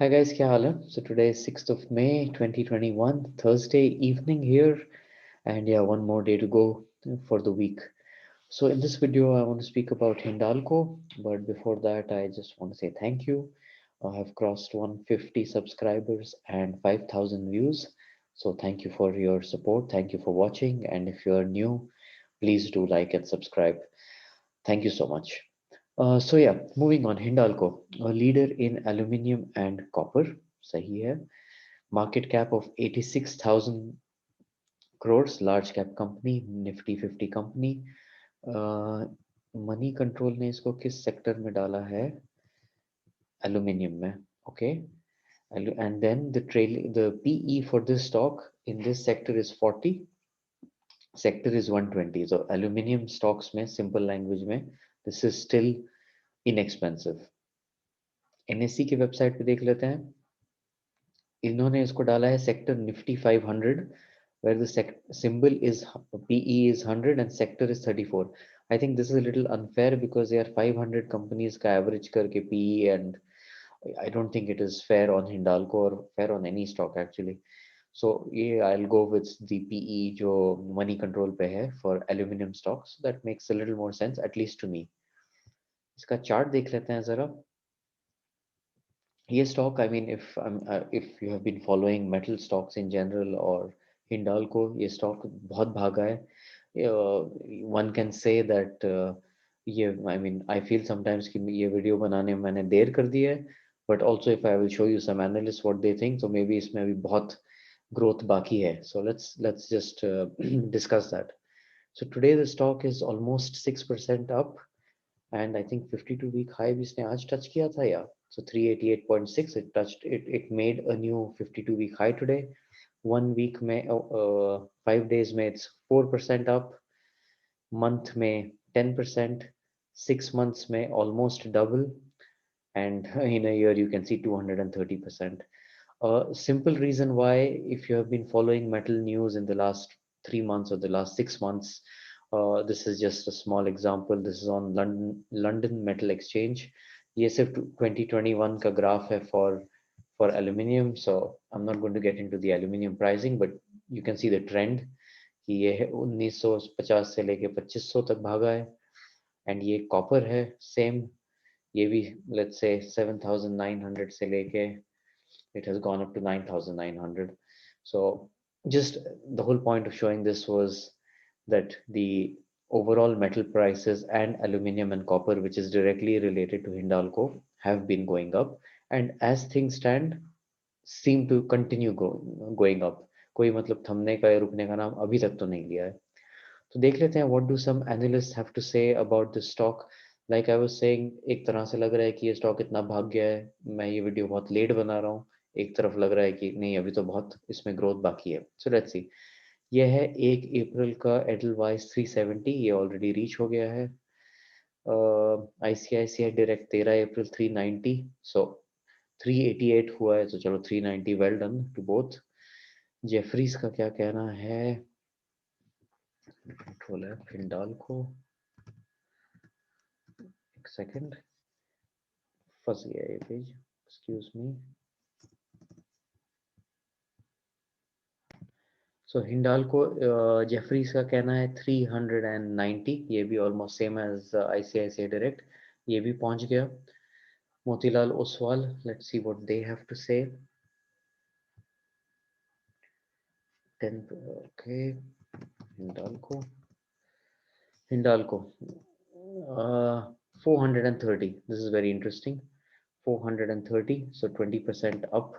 Hi guys, क्या हाल है? So today is 6th of May 2021, Thursday evening here, and yeah, one more day to go for the week. So in this video, I want to speak about Hindalco, but before that, I just want to say thank you. I have crossed 150 subscribers and 5,000 views. So thank you for your support. Thank you for watching. And if you are new, please do like and subscribe. Thank you so much. So yeah, moving on. Hindalco, a leader in aluminium and copper. सही है. Market cap of 86,000 crores, large cap company, Nifty 50 company. Money control ने इसको किस sector में डाला है? Aluminium में. Okay. And then the PE for this stock in this sector is 40, sector is 120. So aluminium stocks में simple language में this is still inexpensive. NSE की वेबसाइट पे देख लेते हैं. इन्होंने इसको डाला है sector Nifty 500 where the symbol is PE is 100 and sector is 34. I think this is a little unfair because there are 500 companies का average करके PE, and I don't think it is fair on Hindalco or fair on any stock actually. So yeah, I'll go with the PE जो money control पे है for aluminum stocks. That makes a little more sense, at least to me. इसका chart देख लेते हैं जरा. ये stock, I mean, if you have been following metal stocks in general or Hindalco, ये stock बहुत भागा है. One can say that ये, I mean, I feel sometimes कि ये वीडियो बनाने में मैंने देर कर दी है, but also if I will show you some analysts what they think, so maybe इसमें अभी बहुत growth बाकी है. So let's just discuss that. So today the stock is almost 6% up, and I think 52-week high भी इसने आज touch किया था, या. So 388.6, it touched it. It made a new 52-week high today. 1 week में 5 days में it's 4% up. Month में 10%. 6 months में almost double, and in a year you can see 230%. Simple reason why, if you have been following metal news in the last 3 months or the last 6 months, this is just a small example. This is on London Metal Exchange. ये सिर्फ 2021 का graph है for aluminium, so I'm not going to get into the aluminium pricing, but you can see the trend कि ये 1950 से लेके 2500 तक भागा है. एंड ये कॉपर है, सेम. ये भी let's say 7,900 से लेके it has gone up to 9,900. So just the whole point of showing this was that the overall metal prices and aluminium and copper, which is directly related to Hindalco, have been going up, and as things stand seem to continue going up. कोई मतलब थमने का या रुकने का नाम अभी तक तो नहीं लिया है. तो देख लेते हैं what do some analysts have to say about the stock. Like I was saying, एक तरह से लग रहा है कि ये स्टॉक इतना भाग गया है. मैं ये वीडियो बहुत लेट बना रहा हूँ. एक तरफ लग रहा है कि नहीं, अभी तो बहुत इसमें ग्रोथ बाकी है. So let's see. ये है 1 अप्रैल का एडलवाइस 370, ये ऑलरेडी रीच हो गया है. ICICI डायरेक्ट 13 अप्रैल 390. सो 388 हुआ है, तो चलो 390, well done to both. Jefferies का क्या कहना है? कंट्रोल है हिंडाल्को. एक सेकंड, फंस गया ये पेज, excuse me. So Hindalco, Jefferies का कहना है 390. ये भी almost same as ICICI direct. ये भी पहुंच गया. Motilal Oswal, let's see what they have to say. 10. Okay. Hindalco, Hindalco 430. This is very interesting. 430, so 20% up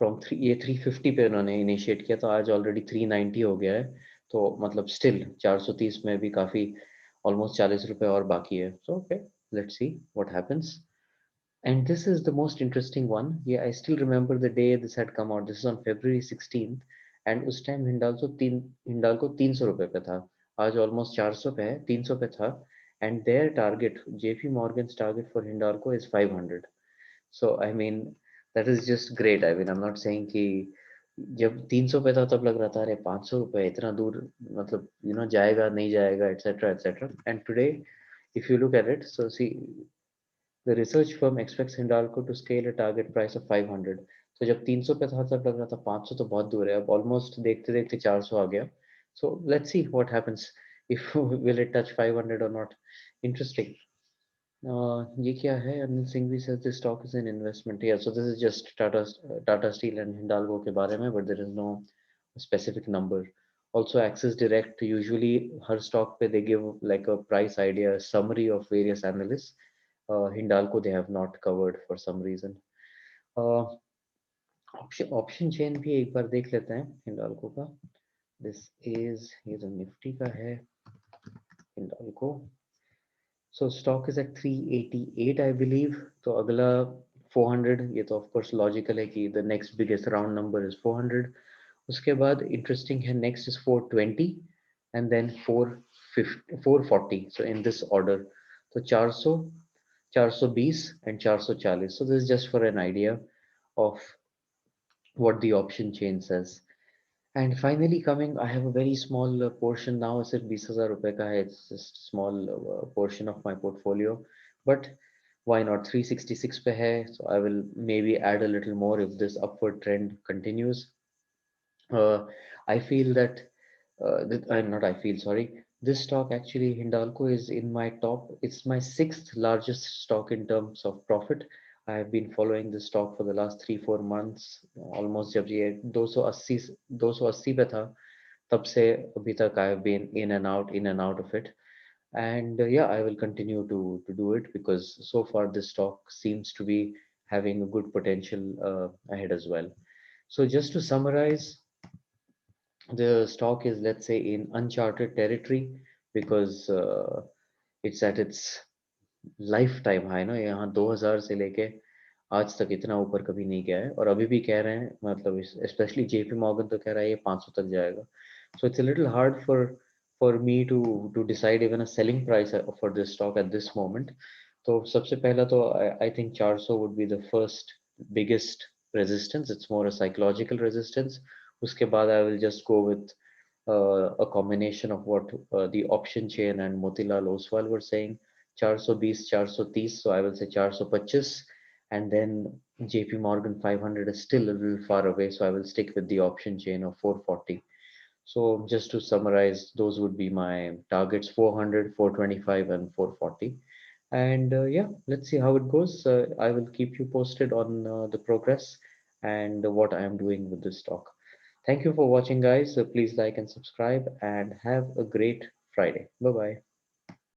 from 3. ये 350 पे उन्होंने इनिशिएट किया, तो आज ऑलरेडी 390 हो गया है. तो मतलब स्टिल 430 में भी काफी, ऑलमोस्ट 40 रुपए और बाकी है. So okay, let's see what happens. And this is the most interesting one. Yeah, I still remember the day this had come out. This is on February 16th. And उस time Hindalco 300 रुपए पे था. आज almost 400 पे है. 300 पे था. And their target, JP Morgan's target for Hindalco is 500. So I mean, that is just great. I mean, I'm not saying कि जब 300 पे था तब लग रहा था अरे 500 रुपए इतना दूर, मतलब जाएगा नहीं जाएगा, etc etc. And today if you look at it, so see, The research firm expects Hindalco to scale a target price of 500. So जब 300 पे था तब लग रहा था 500 तो बहुत दूर है, अब ऑलमोस्ट देखते देखते 400 आ गया. So let's see what happens if will it touch 500 or not. Interesting. ये क्या है? Anil Singhvi says this stock is an investment. Yeah, so this is just Tata Steel and Hindalco के बारे में, but there is no specific number. Also, Axis Direct usually her stock पे they give like a price idea, a summary of various analysts. Hindalco they have not covered for some reason. Uh, option chain भी एक बार देख लेते हैं हिंडाल्को का. This is ये तो Nifty का है Hindalco. So stock is at 388 I believe. तो अगला 400, ये तो of course logical है कि the next biggest round number is 400. उसके बाद interesting है next is 420 and then 450 440. So in this order. तो 400 420 and 440. So this is just for an idea of what the option chain says. And finally coming, I have a very small portion now. सिर्फ 20,000 रुपए का है. It's just a small portion of my portfolio. But why not? 366 पे है. So I will maybe add a little more if this upward trend continues. I feel that, not I feel, sorry. This stock actually, Hindalco is in my top. It's my sixth largest stock in terms of profit. I have been following this stock for the last 3-4 months. Almost जब ये 280 पे था, तब से अभी तक I have been in and out of it. And yeah, I will continue to do it because so far this stock seems to be having a good potential ahead as well. So just to summarize, the stock is, let's say, in uncharted territory because it's at its lifetime high ना. यहाँ 2000 से लेके आज तक इतना ऊपर कभी नहीं गया है, और अभी भी कह रहे हैं, मतलब स्पेशली जेपी मॉर्गन तो कह रहा है ये 500 तक जाएगा. So it's a little hard for me to decide even a selling price for this stock at this moment. तो सबसे पहला तो I think 400 would be the first biggest resistance. It's more a psychological resistance. उसके बाद I will just go with a combination of what the option chain and Motilal Oswal were saying. 420, 430, so I will say 425, and then JP Morgan 500 is still a little far away, so I will stick with the option chain of 440. So just to summarize, those would be my targets: 400, 425, and 440. And yeah, let's see how it goes. I will keep you posted on the progress and what I am doing with this stock. Thank you for watching, guys. Please like and subscribe and have a great Friday. Bye bye.